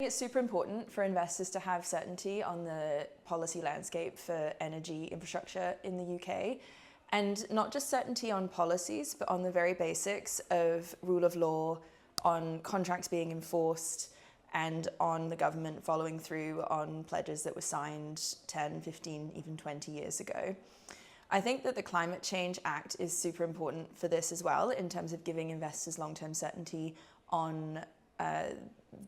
it's super important for investors to have certainty on the policy landscape for energy infrastructure in the UK. And not just certainty on policies, but on the very basics of rule of law, on contracts being enforced, and on the government following through on pledges that were signed 10, 15, even 20 years ago. I think that the Climate Change Act is super important for this as well, in terms of giving investors long-term certainty on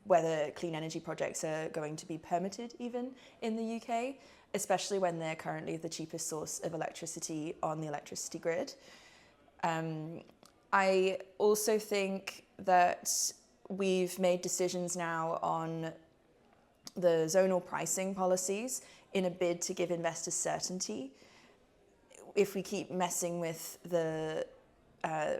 whether clean energy projects are going to be permitted even in the UK, especially when they're currently the cheapest source of electricity on the electricity grid. I also think that we've made decisions now on the zonal pricing policies in a bid to give investors certainty. If we keep messing with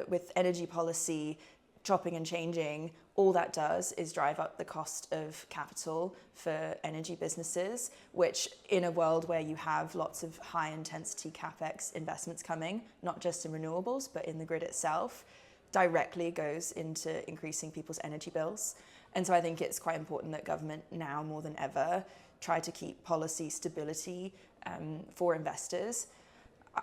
with energy policy, chopping and changing, all that does is drive up the cost of capital for energy businesses, which in a world where you have lots of high intensity CapEx investments coming, not just in renewables, but in the grid itself, directly goes into increasing people's energy bills. And so I think it's quite important that government now more than ever try to keep policy stability for investors.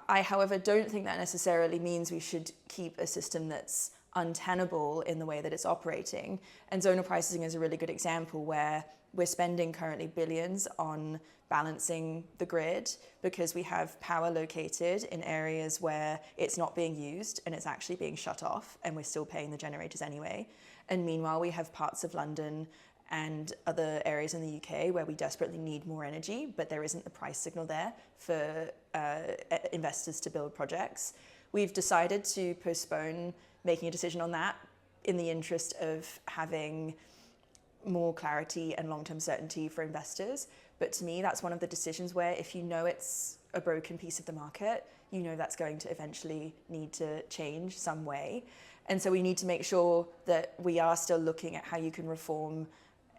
I, however, don't think that necessarily means we should keep a system that's untenable in the way that it's operating. And zonal pricing is a really good example where we're spending currently billions on balancing the grid because we have power located in areas where it's not being used and it's actually being shut off, and we're still paying the generators anyway. And meanwhile, we have parts of London and other areas in the UK where we desperately need more energy, but there isn't the price signal there for investors to build projects. We've decided to postpone making a decision on that in the interest of having more clarity and long-term certainty for investors. But to me, that's one of the decisions where if you know it's a broken piece of the market, you know that's going to eventually need to change some way. And so we need to make sure that we are still looking at how you can reform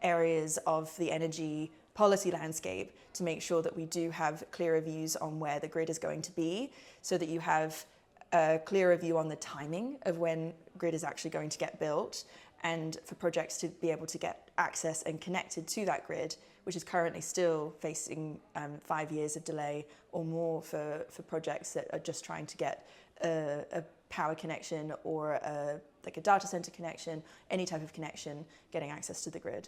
areas of the energy policy landscape to make sure that we do have clearer views on where the grid is going to be, so that you have a clearer view on the timing of when grid is actually going to get built, and for projects to be able to get access and connected to that grid, which is currently still facing 5 years of delay or more for projects that are just trying to get a power connection or like a data center connection, any type of connection, getting access to the grid.